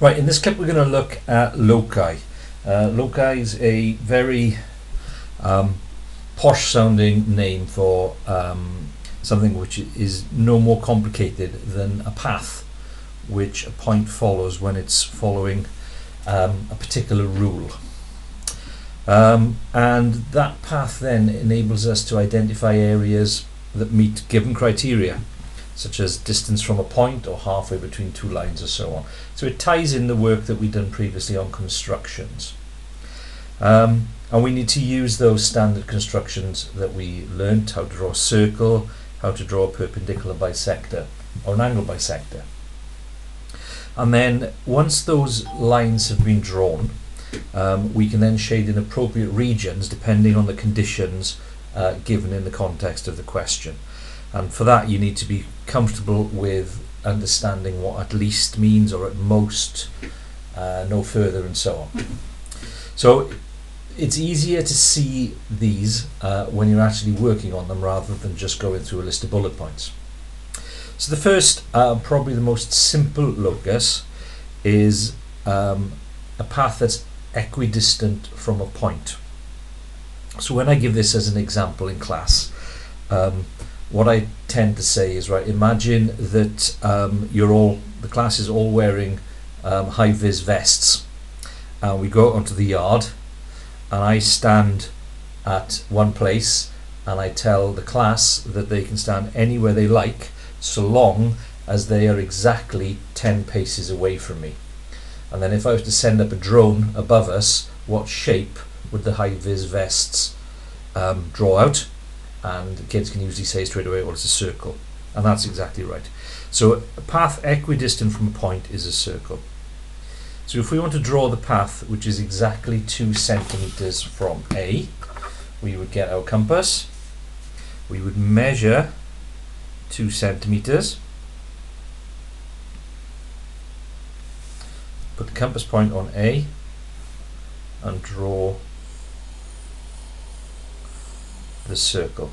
Right, in this clip we're going to look at loci. Loci is a very posh sounding name for something which is no more complicated than a path which a point follows when it's following a particular rule. And that path then enables us to identify areas that meet given criteria, such as distance from a point or halfway between two lines or so on. So it ties in the work that we've done previously on constructions. And we need to use those standard constructions that we learnt, how to draw a circle, how to draw a perpendicular bisector or an angle bisector. And then once those lines have been drawn, we can then shade in appropriate regions depending on the conditions given in the context of the question. And for that you need to be comfortable with understanding what at least means, or at most, no further, and so on. So it's easier to see these when you're actually working on them rather than just going through a list of bullet points. So the first, probably the most simple locus, is a path that's equidistant from a point. So when I give this as an example in class, what I tend to say is, right, imagine that the class is all wearing high-vis vests, and we go out onto the yard, and I stand at one place and I tell the class that they can stand anywhere they like so long as they are exactly 10 paces away from me. And then if I was to send up a drone above us, what shape would the high-vis vests draw out? And the kids can usually say straight away, well, it's a circle. And that's exactly right. So a path equidistant from a point is a circle. So if we want to draw the path which is exactly 2 centimeters from A, we would get our compass, we would measure 2 centimeters, put the compass point on A and draw the circle.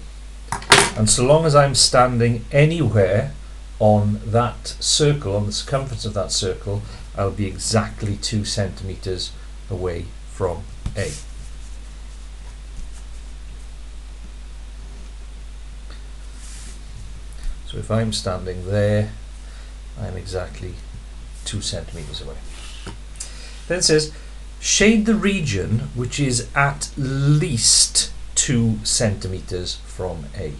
And so long as I'm standing anywhere on that circle, on the circumference of that circle, I'll be exactly 2 centimeters away from A. So if I'm standing there, I'm exactly 2 centimeters away. Then it says, shade the region which is at least 2 centimeters from A.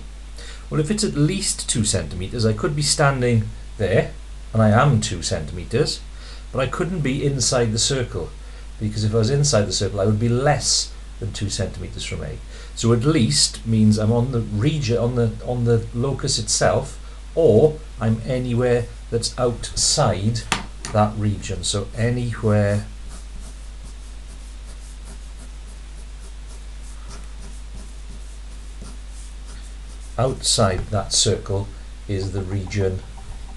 Well, if it's at least 2 centimeters, I could be standing there, and I am 2 centimeters, but I couldn't be inside the circle, because if I was inside the circle, I would be less than 2 centimeters from A. So at least means I'm on the region, on the locus itself, or I'm anywhere that's outside that region. So anywhere outside that circle is the region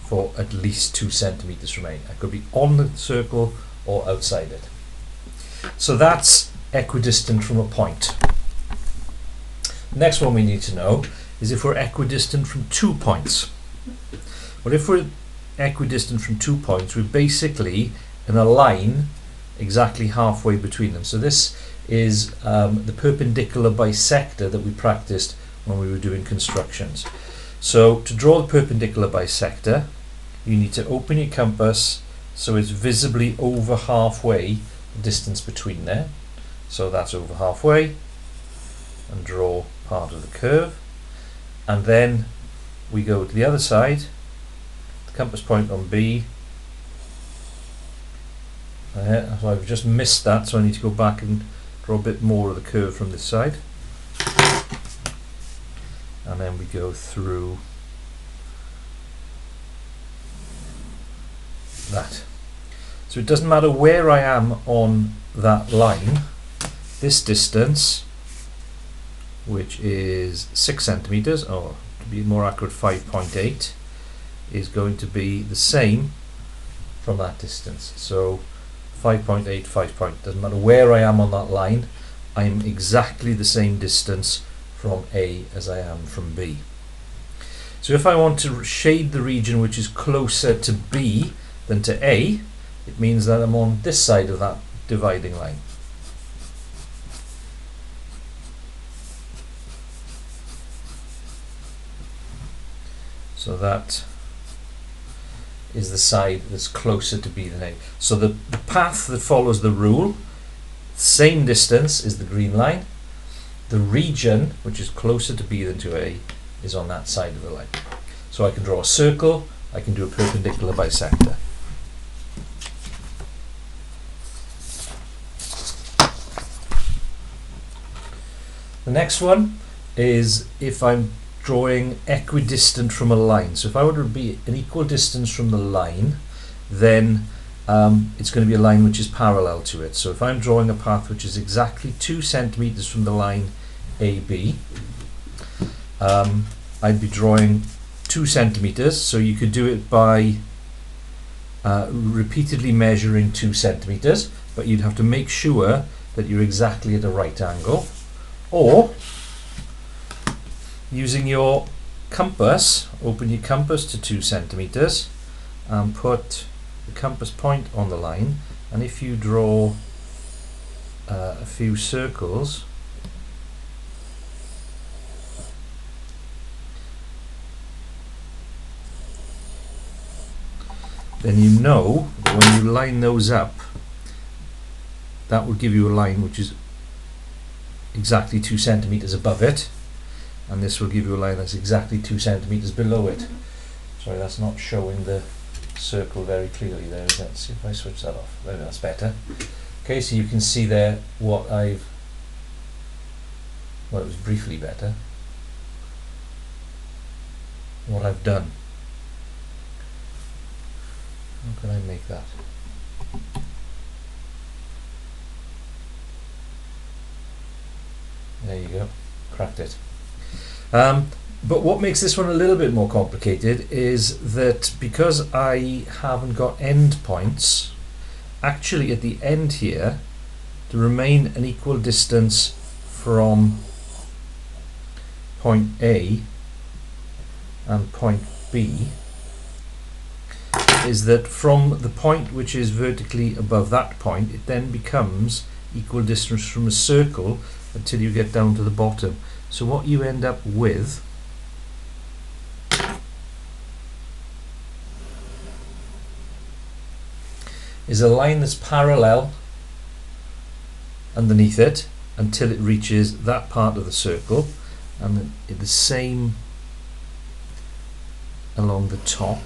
for at least 2 centimeters from A. I could be on the circle or outside it. So that's equidistant from a point. Next one we need to know is if we're equidistant from 2 points. Well, if we're equidistant from 2 points, we're basically in a line exactly halfway between them. So this is the perpendicular bisector that we practiced when we were doing constructions. So to draw the perpendicular bisector, you need to open your compass so it's visibly over halfway the distance between there. So that's over halfway, and draw part of the curve. And then we go to the other side, the compass point on B. So I've just missed that, so I need to go back and draw a bit more of the curve from this side. And then we go through that. So it doesn't matter where I am on that line, this distance, which is 6 centimeters, or to be more accurate 5.8, is going to be the same from that distance. So 5.8, 5 point, doesn't matter where I am on that line, I'm exactly the same distance from A as I am from B. So if I want to shade the region which is closer to B than to A, it means that I'm on this side of that dividing line. So that is the side that's closer to B than A. So the path that follows the rule, same distance is the green line. The region, which is closer to B than to A, is on that side of the line. So I can draw a circle, I can do a perpendicular bisector. The next one is if I'm drawing equidistant from a line. So if I were to be an equal distance from the line, then it's going to be a line which is parallel to it. So if I'm drawing a path which is exactly 2 centimeters from the line AB, I'd be drawing 2 centimeters. So you could do it by repeatedly measuring 2 centimeters, but you'd have to make sure that you're exactly at a right angle. Or using your compass, open your compass to 2 centimeters and put the compass point on the line, and if you draw a few circles, then you know that when you line those up, that will give you a line which is exactly 2 centimeters above it, and this will give you a line that's exactly 2 centimeters below it. Sorry, that's not showing the circle very clearly there, is it? Let's see if I switch that off. Maybe that's better. Okay, so you can see there what I've, well, it was briefly better, what I've done. How can I make that? There you go, cracked it. But what makes this one a little bit more complicated is that because I haven't got end points, actually at the end here, to remain an equal distance from point A and point B, is that from the point which is vertically above that point, it then becomes equal distance from a circle until you get down to the bottom. So what you end up with is a line that's parallel underneath it until it reaches that part of the circle, and the same along the top,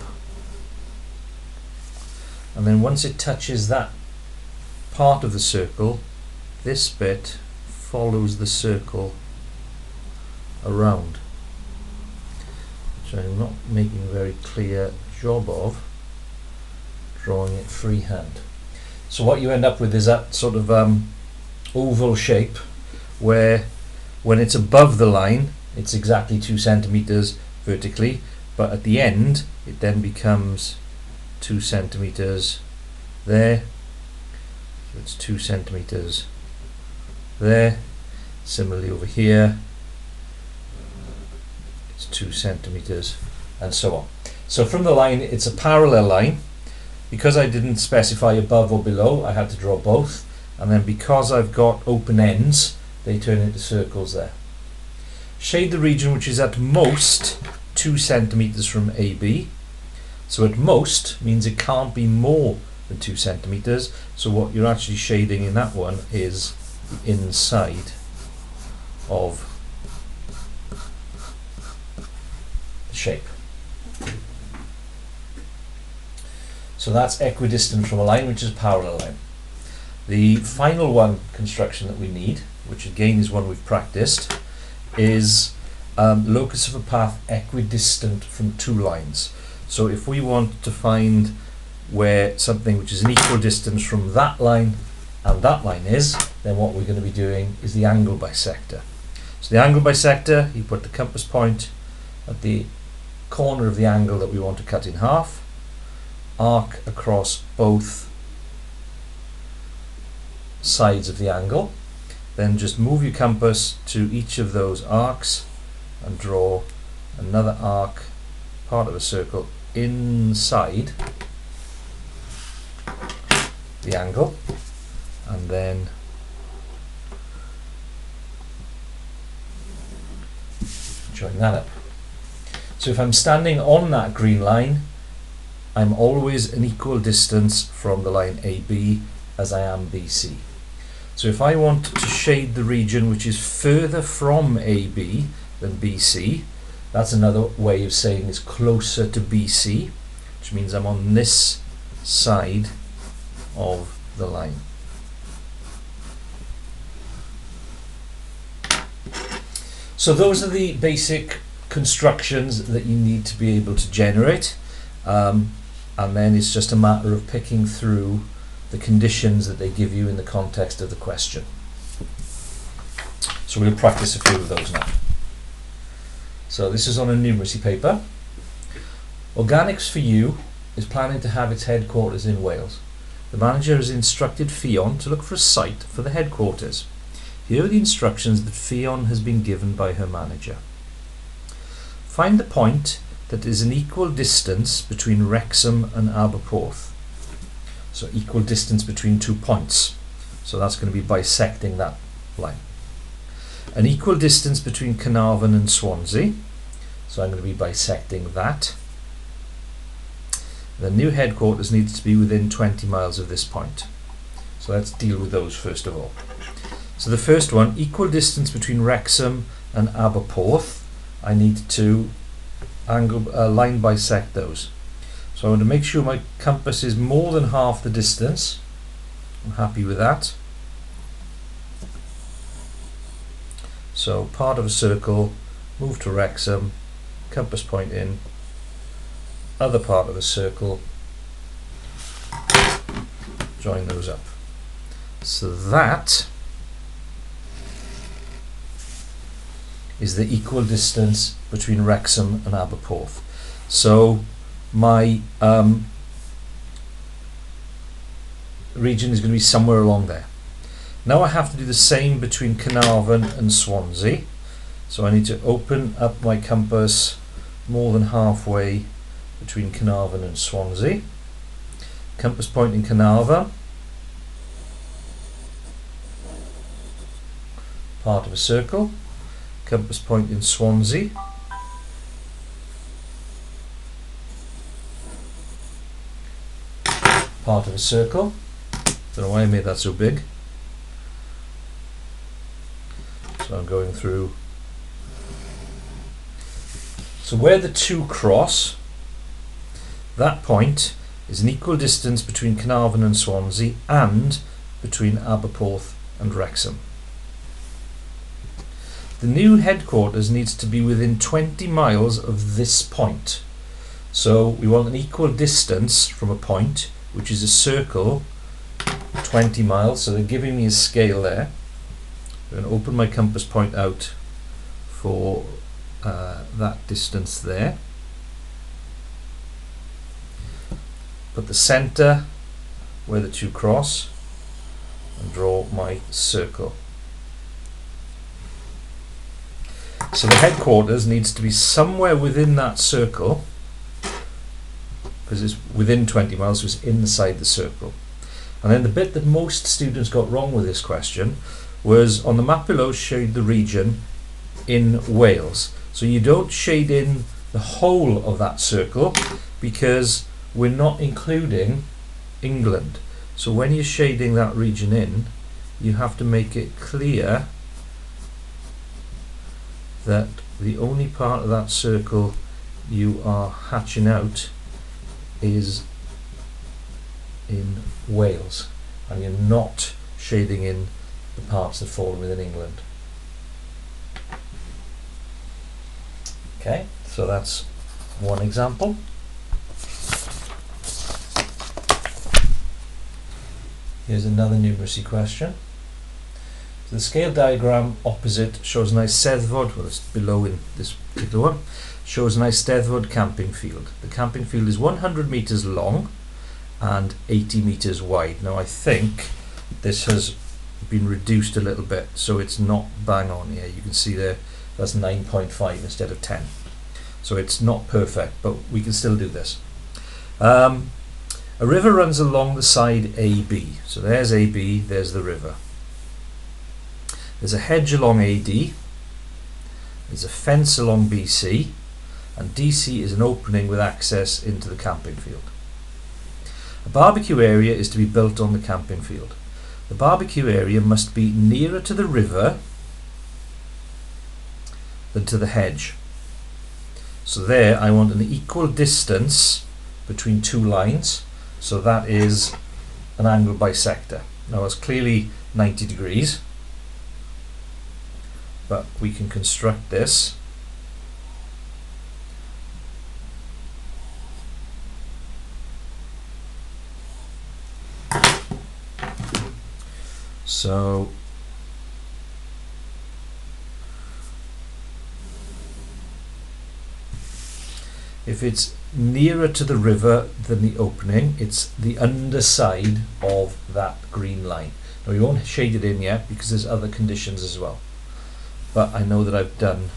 and then once it touches that part of the circle, this bit follows the circle around, which I'm not making a very clear job of drawing it freehand. So what you end up with is that sort of oval shape where when it's above the line it's exactly 2 centimeters vertically, but at the end it then becomes 2 centimeters there, so it's 2 centimeters there. Similarly over here it's 2 centimeters, and so on. So from the line it's a parallel line. Because I didn't specify above or below, I had to draw both, and then because I've got open ends, they turn into circles there. Shade the region which is at most 2 centimeters from AB. So at most means it can't be more than 2 centimeters. So what you're actually shading in that one is the inside of the shape. So that's equidistant from a line which is a parallel line. The final one construction that we need, which again is one we've practiced, is locus of a path equidistant from 2 lines. So if we want to find where something which is an equal distance from that line and that line is, then what we're going to be doing is the angle bisector. So the angle bisector, you put the compass point at the corner of the angle that we want to cut in half, arc across both sides of the angle, then just move your compass to each of those arcs and draw another arc, part of a circle inside the angle, and then join that up. So if I'm standing on that green line, I'm always an equal distance from the line AB as I am BC. So if I want to shade the region which is further from AB than BC, that's another way of saying it's closer to BC, which means I'm on this side of the line. So those are the basic constructions that you need to be able to generate, and then it's just a matter of picking through the conditions that they give you in the context of the question. So we'll practice a few of those now. So this is on a numeracy paper. Organics for You is planning to have its headquarters in Wales. The manager has instructed Fion to look for a site for the headquarters. Here are the instructions that Fion has been given by her manager. Find the point that is an equal distance between Wrexham and Aberporth. So equal distance between 2 points. So that's going to be bisecting that line. An equal distance between Carnarvon and Swansea. So I'm going to be bisecting that. The new headquarters needs to be within 20 miles of this point. So let's deal with those first of all. So the first one, equal distance between Wrexham and Aberporth. I need to line bisect those. So I want to make sure my compass is more than half the distance. I'm happy with that. So part of a circle, move to Wrexham, compass point in, other part of the circle, join those up. So that is the equal distance between Wrexham and Aberporth. So my region is going to be somewhere along there. Now I have to do the same between Carnarvon and Swansea. So I need to open up my compass more than halfway between Carnarvon and Swansea. Compass point in Carnarvon, part of a circle. Compass point in Swansea, part of a circle. Don't know why I made that so big. So I'm going through. So where the two cross, that point is an equal distance between Carnarvon and Swansea and between Aberporth and Wrexham. The new headquarters needs to be within 20 miles of this point. So we want an equal distance from a point, which is a circle, 20 miles. So they're giving me a scale there. I'm going to open my compass point out for that distance there. Put the centre where the two cross and draw my circle. So the headquarters needs to be somewhere within that circle, because it's within 20 miles, so it's inside the circle. And then the bit that most students got wrong with this question was on the map below showed the region in Wales. So you don't shade in the whole of that circle because we're not including England. So when you're shading that region in, you have to make it clear that the only part of that circle you are hatching out is in Wales, and you're not shading in the parts that fall within England. Okay, so that's one example. Here's another numeracy question. So the scale diagram opposite shows an Eisteddfod, well it's below in this particular one, shows an Eisteddfod camping field. The camping field is 100 metres long and 80 metres wide. Now I think this has been reduced a little bit, so it's not bang on here. You can see there that's 9.5 instead of 10. So it's not perfect, but we can still do this. A river runs along the side AB. So there's AB, there's the river. There's a hedge along AD. There's a fence along BC. And DC is an opening with access into the camping field. A barbecue area is to be built on the camping field. The barbecue area must be nearer to the river than to the hedge. So there I want an equal distance between two lines, so that is an angle bisector. Now it's clearly 90 degrees, but we can construct this. So if it's nearer to the river than the opening, it's the underside of that green line. Now we won't shade it in yet because there's other conditions as well, but I know that I've done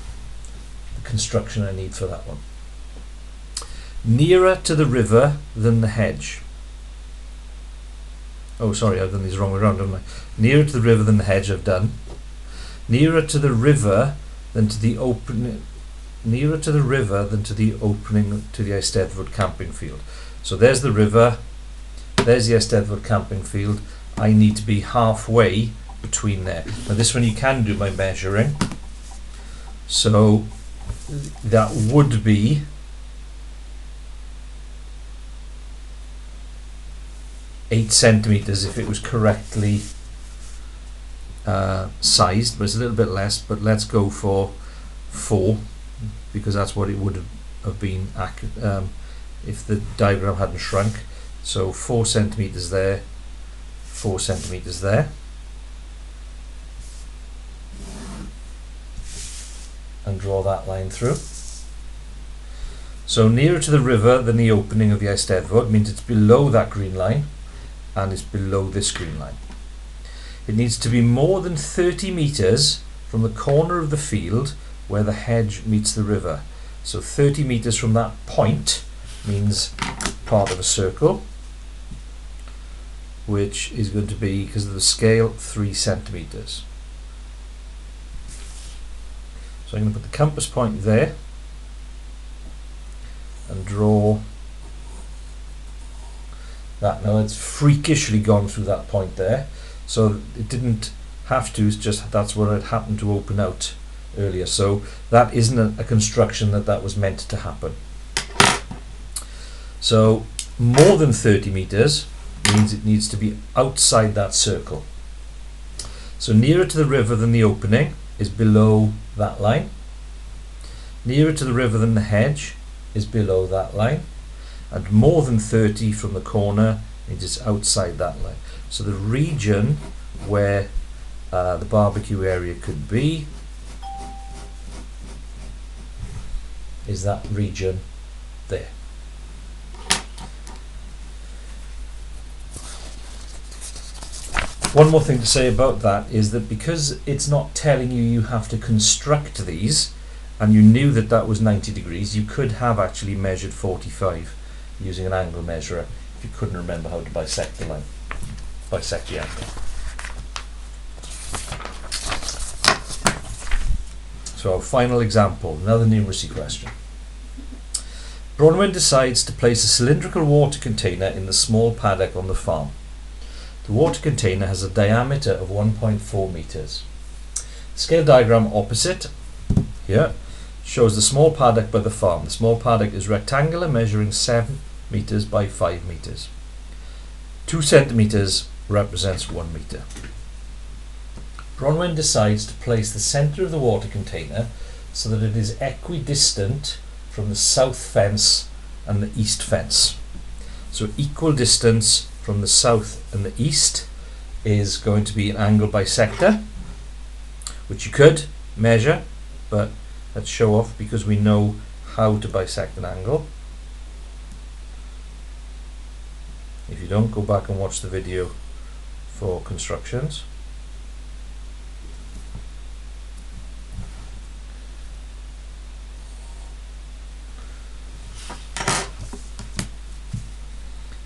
the construction I need for that one. Nearer to the river than the hedge. Oh, sorry, I've done these wrong way around, haven't I? Nearer to the river than the hedge I've done. Nearer to the river than to the opening. Nearer to the river than to the opening to the Eisteddfod camping field. So there's the river, there's the Eisteddfod camping field. I need to be halfway between there. Now this one you can do by measuring. So that would be 8 centimeters if it was correctly sized, but it's a little bit less, but let's go for 4 because that's what it would have been if the diagram hadn't shrunk. So 4 centimeters there, 4 centimeters there, and draw that line through. So nearer to the river than the opening of the Eisteddfod means it's below that green line and it's below this green line. It needs to be more than 30 meters from the corner of the field where the hedge meets the river. So 30 meters from that point means part of a circle, which is going to be, because of the scale, 3 centimeters. So I'm going to put the compass point there and draw that. Now it's freakishly gone through that point there, so it didn't have to, it's just that's where it happened to open out earlier. So that isn't a construction that was meant to happen. So more than 30 meters means it needs to be outside that circle. So nearer to the river than the opening is below that line. Nearer to the river than the hedge is below that line. And more than 30 from the corner means it's outside that line. So the region where the barbecue area could be is that region there. One more thing to say about that is that because it's not telling you have to construct these, and you knew that that was 90 degrees, you could have actually measured 45 using an angle measurer if you couldn't remember how to bisect the line, bisect the angle. So our final example, another numeracy question. Bronwyn decides to place a cylindrical water container in the small paddock on the farm. The water container has a diameter of 1.4 meters. The scale diagram opposite here shows the small paddock by the farm. The small paddock is rectangular, measuring 7 meters by 5 meters. 2 centimeters represents 1 meter. Bronwyn decides to place the center of the water container so that it is equidistant from the south fence and the east fence. So equal distance from the south and the east is going to be an angle bisector, which you could measure, but let's show off because we know how to bisect an angle. If you don't, go back and watch the video for constructions.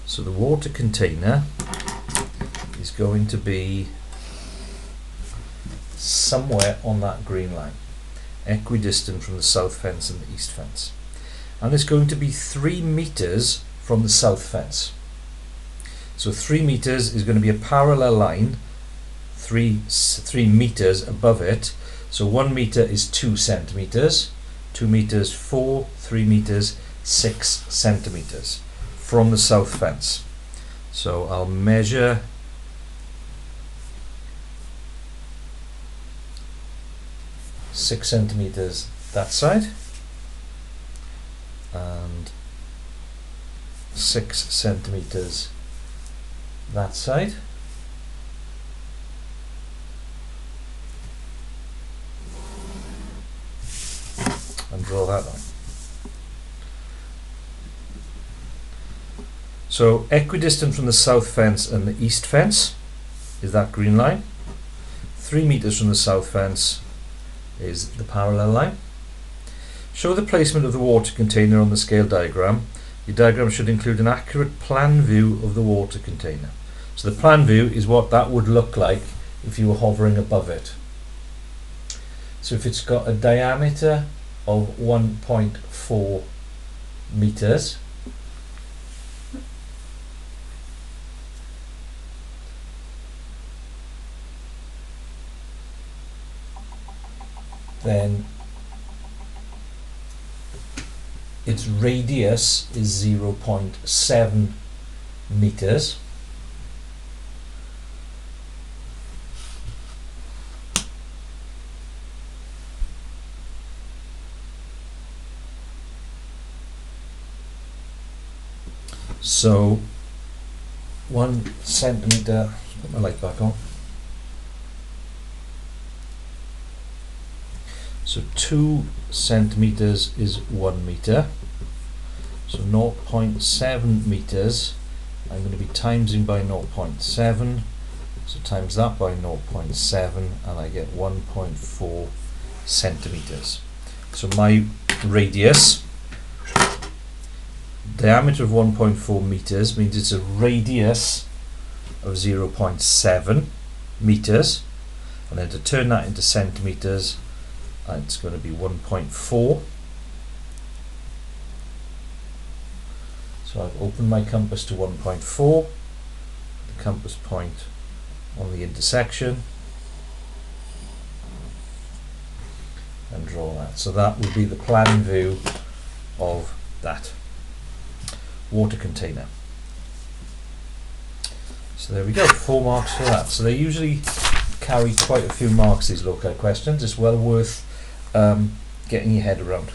So the water container is going to be somewhere on that green line, equidistant from the south fence and the east fence. And it's going to be 3 meters from the south fence. So 3 meters is going to be a parallel line, 3 meters above it. So 1 meter is 2 centimeters, 2 meters 4, 3 meters 6 centimeters from the south fence. So I'll measure 6 centimeters that side and 6 centimeters that side, and draw that line. So equidistant from the south fence and the east fence is that green line. 3 meters from the south fence is the parallel line. Show the placement of the water container on the scale diagram. Your diagram should include an accurate plan view of the water container. So the plan view is what that would look like if you were hovering above it. So if it's got a diameter of 1.4 meters, then its radius is 0.7 meters. So 1 centimeter, put my light back on. So 2 centimeters is 1 meter. So 0.7 meters, I'm going to be timesing by 0.7. So times that by 0.7 and I get 1.4 centimeters. So my radius, diameter of 1.4 meters means it's a radius of 0.7 meters, and then to turn that into centimeters, it's going to be 1.4. So I've opened my compass to 1.4, the compass point on the intersection, and draw that. So that would be the plan view of that water container. So there we go, 4 marks for that. So they usually carry quite a few marks, these loci questions. It's well worth getting your head around.